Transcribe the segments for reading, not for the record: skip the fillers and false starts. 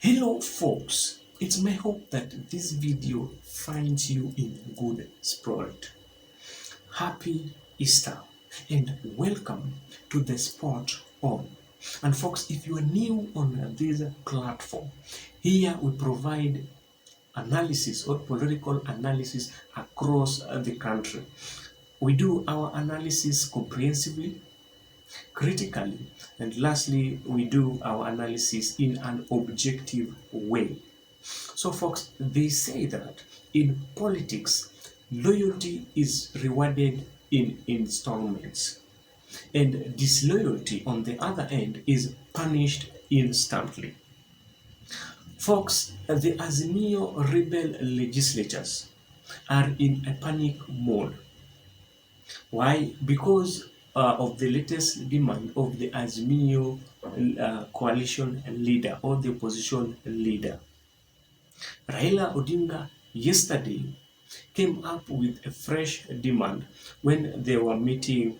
Hello folks, it's my hope that this video finds you in good spirit. Happy Easter and welcome to the Spot On. And folks, if you are new on this platform, here we provide analysis or political analysis across the country. We do our analysis comprehensively, critically, and lastly, we do our analysis in an objective way. So, folks, they say that in politics, loyalty is rewarded in installments, and disloyalty, on the other end, is punished instantly. Folks, the Azimio rebel legislatures are in a panic mode. Why? Because of the latest demand of the Azimio coalition leader or the opposition leader. RAILA Odinga yesterday came up with a fresh demand when they were meeting,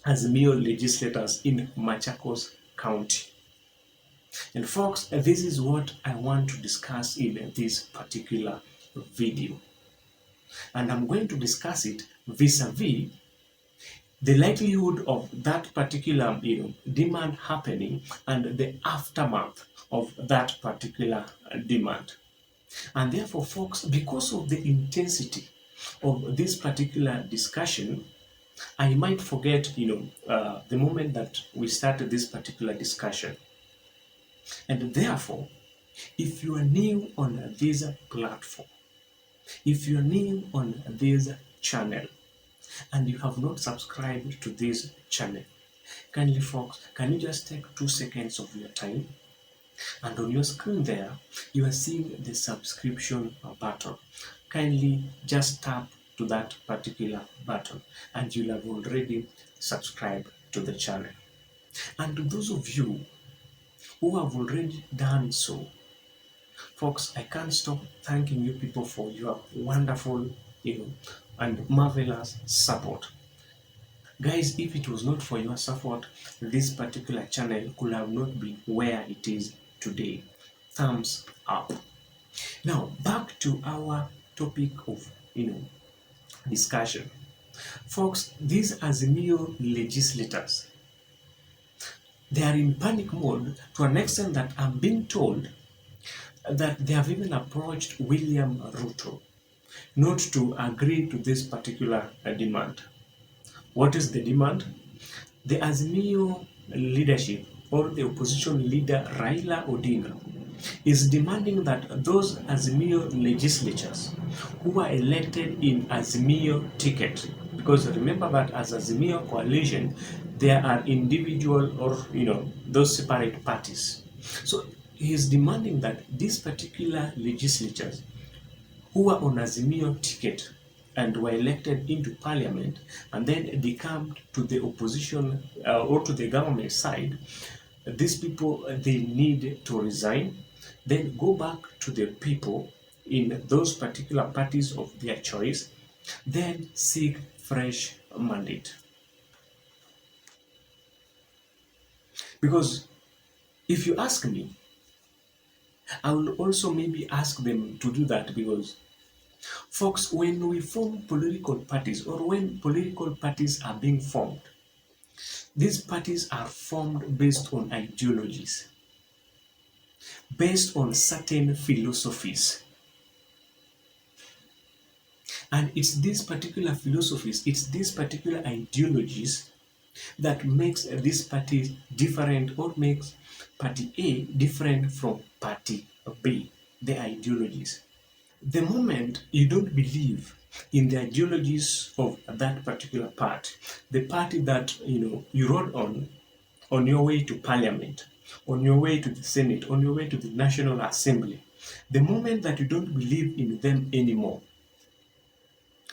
Azimio legislators in Machakos County. And folks, this is what I want to discuss in this particular video. And I'm going to discuss it vis-a-vis the likelihood of that particular demand happening and the aftermath of that particular demand. And therefore, folks, because of the intensity of this particular discussion, I might forget, the moment that we started this particular discussion. And therefore, if you are new on this platform, if you are new on this channel, and you have not subscribed to this channel, kindly folks, can you just take 2 seconds of your time? And on your screen there, you are seeing the subscription button. Kindly just tap to that particular button and you'll have already subscribed to the channel. And to those of you who have already done so, folks, I can't stop thanking you people for your wonderful, and marvelous support. Guys, if it was not for your support, this particular channel could have not been where it is today. Thumbs up. Now, back to our topic of, discussion. Folks, these Azimio legislators, they are in panic mode to an extent that I'm being told that they have even approached William Ruto not to agree to this particular demand. What is the demand? The Azimio leadership or the opposition leader Raila Odinga is demanding that those Azimio legislatures who are elected in Azimio ticket, because remember that as Azimio coalition, there are individual or those separate parties. So he is demanding that these particular legislatures who are on Azimio ticket and were elected into parliament and then they come to the opposition or to the government side, these people, they need to resign, then go back to the people in those particular parties of their choice, then seek fresh mandate. Because if you ask me, I will also maybe ask them to do that, because folks, when we form political parties or when political parties are being formed, these parties are formed based on ideologies, based on certain philosophies. And it's these particular philosophies, it's these particular ideologies that makes this party different or makes party A different from party B, the ideologies. The moment you don't believe in the ideologies of that particular party, the party that you rode on your way to parliament, on your way to the Senate, on your way to the National Assembly, the moment that you don't believe in them anymore,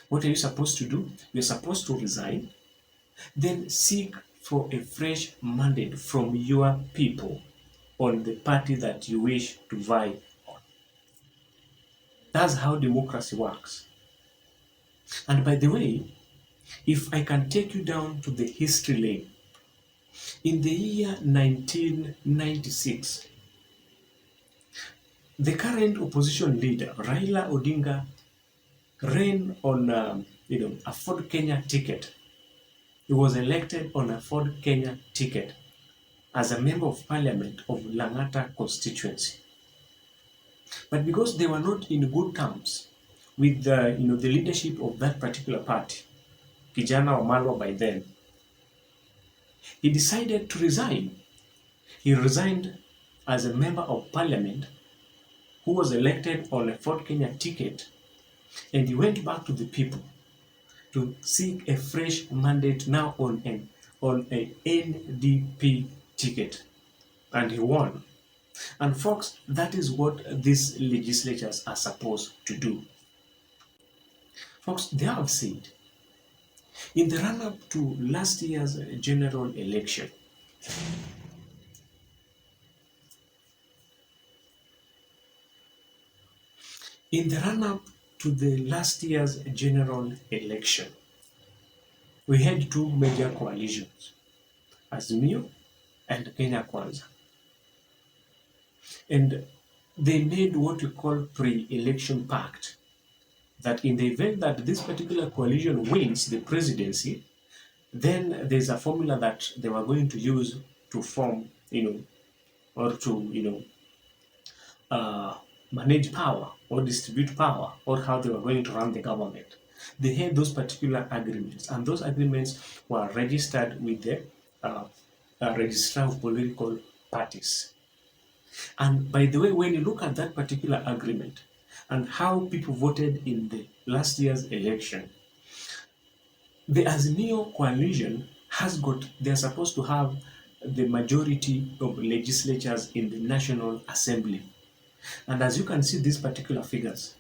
what are you supposed to do? You're supposed to resign, then seek for a fresh mandate from your people on the party that you wish to vie on. That's how democracy works. And by the way, if I can take you down to the history lane, in the year 1996, The current opposition leader, Raila Odinga, ran on a Ford Kenya ticket. He was elected on a Ford Kenya ticket as a member of parliament of Lang'ata constituency. But because they were not in good terms with the leadership of that particular party, Kijana Wamalwa by then, he decided to resign. He resigned as a member of parliament who was elected on a Ford Kenya ticket, and he went back to the people to seek a fresh mandate now on an NDP ticket, and he won. And folks, that is what these legislatures are supposed to do. Folks, they have said in the run-up to last year's general election, in the run-up to the last year's general election, we had two major coalitions, Azimio and Kenya Kwanza. And they made what we call pre-election pact, that in the event that this particular coalition wins the presidency, then there's a formula that they were going to use to form, or to, manage power or distribute power, or how they were going to run the government. They had those particular agreements, and those agreements were registered with the registrar of political parties. And by the way, when you look at that particular agreement and how people voted in the last year's election, the Azimio coalition they're supposed to have the majority of legislatures in the National Assembly. And as you can see these particular figures,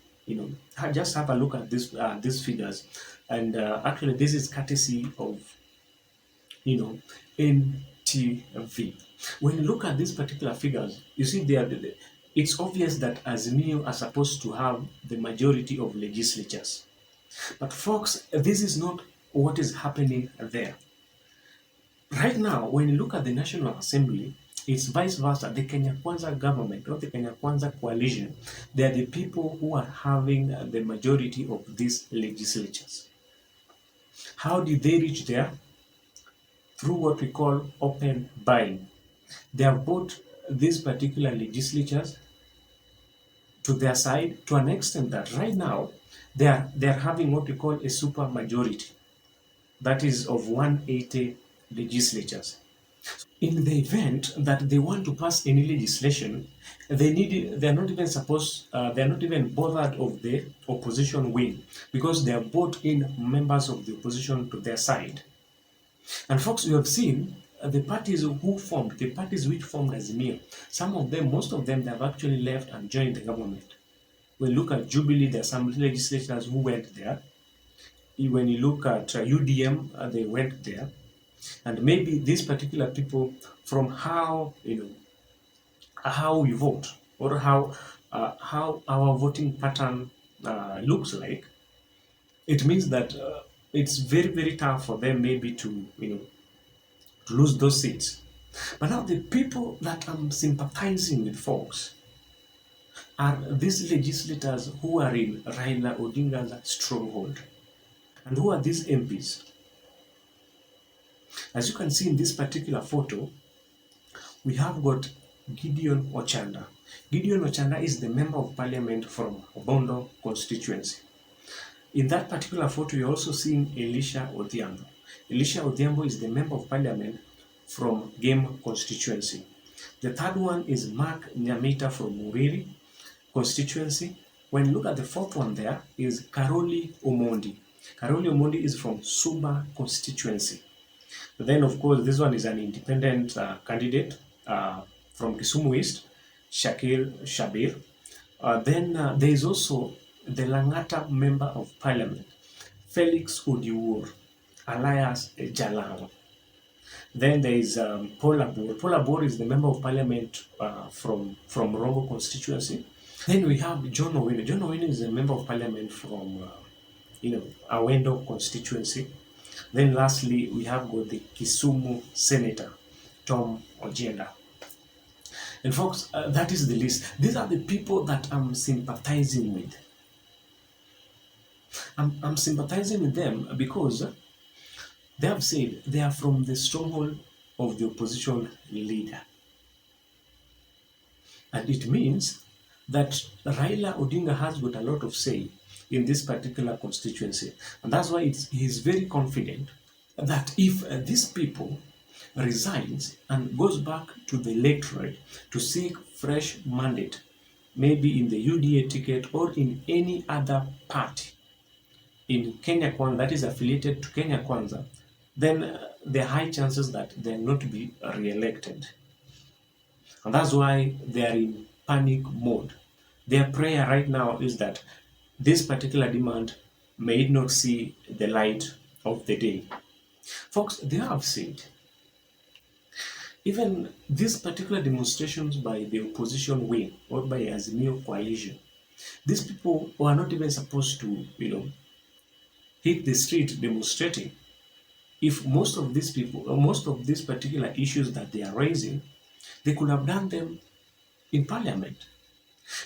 just have a look at these figures. And actually, this is courtesy of, NTV. When you look at these particular figures, you see it's obvious that Azimio are supposed to have the majority of legislatures. But folks, this is not what is happening there. Right now, when you look at the National Assembly, it's vice versa. The Kenya Kwanza government or the Kenya Kwanza coalition, they are the people who are having the majority of these legislatures. How did they reach there? Through what we call open buying. They have bought these particular legislatures to their side to an extent that right now they are having what we call a super majority, that is of 180 legislatures. In the event that they want to pass any legislation, they're not even bothered of the opposition win, because they have brought in members of the opposition to their side. And folks, you have seen the parties which formed Azimio, most of them, they have actually left and joined the government. When you look at Jubilee, there are some legislators who went there. When you look at UDM, they went there. And maybe these particular people, from how we vote, or how our voting pattern looks like, it means that it's very, very tough for them maybe to lose those seats. But now the people that I'm sympathizing with, folks, are these legislators who are in Raila Odinga's stronghold. And who are these MPs? As you can see in this particular photo, we have got Gideon Ochanda. Gideon Ochanda is the member of parliament from Bondo constituency. In that particular photo, you're also seeing Elisha Odhiambo. Elisha Odhiambo is the member of parliament from Game constituency. The third one is Mark Nyamita from Muriri constituency. When you look at the fourth one, there is Karoli Omondi. Karoli Omondi is from Suba constituency. Then, of course, this one is an independent candidate from Kisumu East, Shakir Shabir. Then there is also the Lang'ata Member of Parliament, Felix Odiwuor, alias Jalang. Then there is Paul Abor. Paul Abor is the Member of Parliament from Rongo constituency. Then we have John Owino. John Owino is a Member of Parliament from Awendo constituency. Then lastly, we have got the Kisumu Senator, Tom Ojeda. And folks, that is the list. These are the people that I'm sympathizing with. I'm sympathizing with them because they have said they are from the stronghold of the opposition leader. And it means that Raila Odinga has got a lot of say in this particular constituency. And that's why he is very confident that if these people resigns and goes back to the electorate to seek fresh mandate, maybe in the UDA ticket or in any other party in Kenya Kwanza that is affiliated to Kenya Kwanza, then there are high chances that they will not be re-elected. And that's why they are in panic mode. Their prayer right now is that this particular demand may not see the light of the day. Folks, they have said, even these particular demonstrations by the opposition wing or by Azimio coalition, these people were not even supposed to, hit the street demonstrating. If most of these people, or most of these particular issues that they are raising, they could have done them in parliament.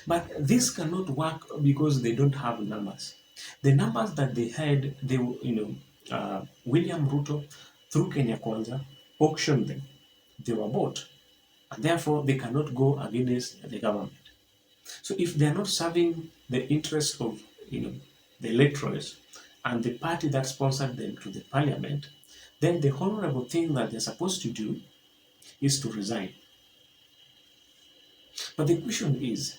But this cannot work because they don't have numbers. The numbers that they had, William Ruto through Kenya Kwanza auctioned them. They were bought, and therefore they cannot go against the government. So if they are not serving the interests of the electors and the party that sponsored them to the parliament, then the honorable thing that they're supposed to do is to resign. But the question is,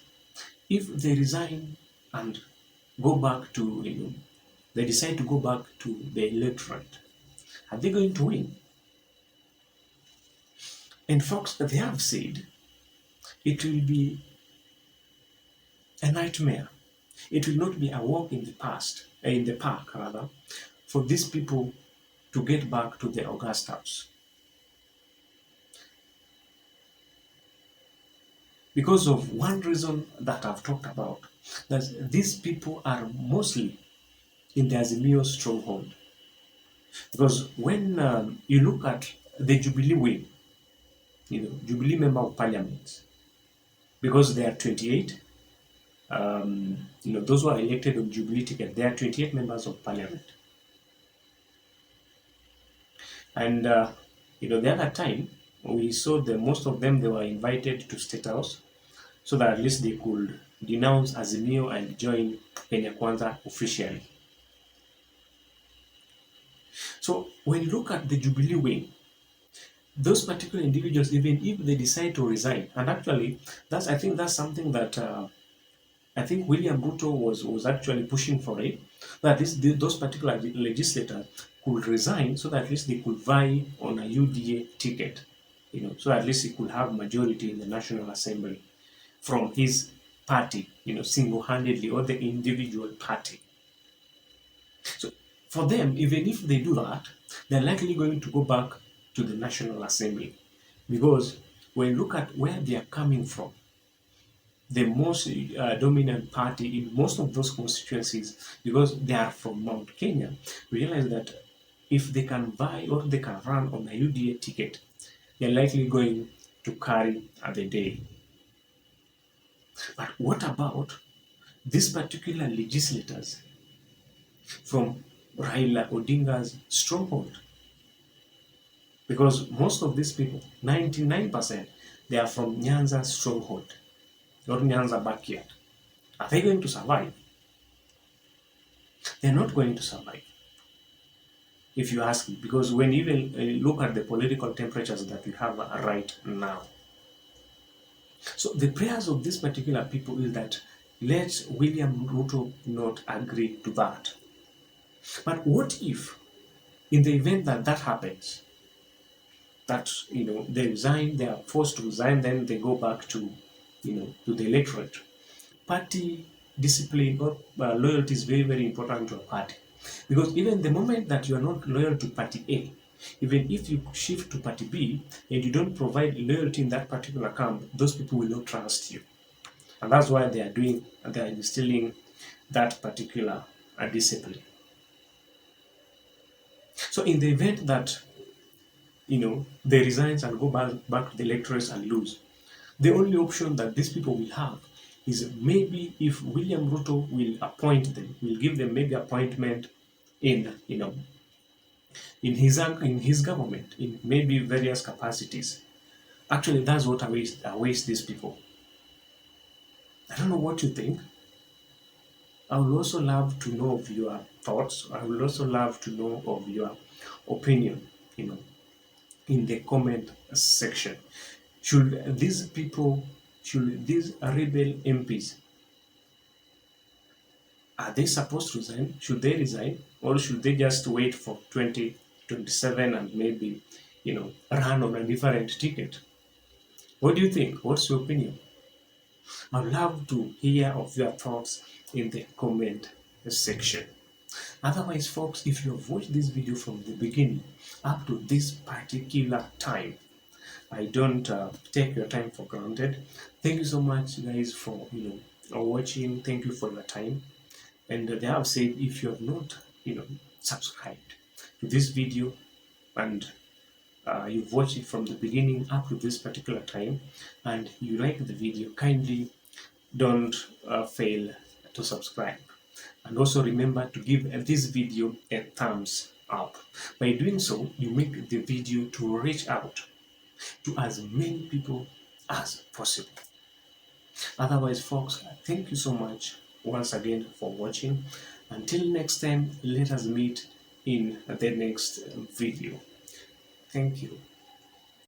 if they resign and go back to, they decide to go back to the electorate, are they going to win? And folks, they have said it will be a nightmare. It will not be a walk in the park rather, for these people to get back to the August House. Because of one reason that I've talked about, that these people are mostly in the Azimio stronghold. Because when you look at the Jubilee wing, Jubilee member of parliament, because there are 28, those who are elected on Jubilee ticket, there are 28 members of parliament. And, the other time, we saw that most of them, they were invited to State House so that at least they could denounce Azimio and join Kenya Kwanza officially. So when you look at the Jubilee wing, those particular individuals, even if they decide to resign, and actually, I think that's something that I think William Ruto was actually pushing for it, that those particular legislators could resign so that at least they could vie on a UDA ticket, so at least he could have majority in the National Assembly from his party, single-handedly, or the individual party. So for them, even if they do that, they're likely going to go back to the National Assembly, because when you look at where they are coming from, the most dominant party in most of those constituencies, because they are from Mount Kenya, realize that if they can vie or they can run on a UDA ticket, they're likely going to carry the day. But what about these particular legislators from Raila Odinga's stronghold? Because most of these people, 99%, they are from Nyanza's stronghold, or Nyanza backyard. Are they going to survive? They're not going to survive, if you ask me, because when you even look at the political temperatures that we have right now. So the prayers of these particular people is that let William Ruto not agree to that. But what if, in the event that that happens, that they resign, they are forced to resign, then they go back to to the electorate. Party discipline or loyalty is very, very important to a party, because even the moment that you are not loyal to party A, even if you shift to party B and you don't provide loyalty in that particular camp, those people will not trust you, and that's why they are instilling that particular discipline. So in the event that they resign and go back to the electors and lose, The only option that these people will have is maybe if William Ruto will appoint them, will give them maybe appointment in, in his government, in maybe various capacities. Actually, that's what awaits these people. I don't know what you think. I would also love to know of your thoughts. I would also love to know of your opinion, in the comment section. Should these people, should these rebel MPs, are they supposed to resign? Should they resign? Or should they just wait for 2027 and maybe, run on a different ticket? What do you think? What's your opinion? I'd love to hear of your thoughts in the comment section. Otherwise, folks, if you have watched this video from the beginning up to this particular time, I don't take your time for granted. Thank you so much, guys, for watching. Thank you for your time. And they have said if you have not, subscribed to this video and you've watched it from the beginning up to this particular time, and you like the video, kindly don't fail to subscribe. And also remember to give this video a thumbs up. By doing so, you make the video to reach out to as many people as possible. Otherwise, folks, thank you so much once again for watching. Until next time, let us meet in the next video. Thank you.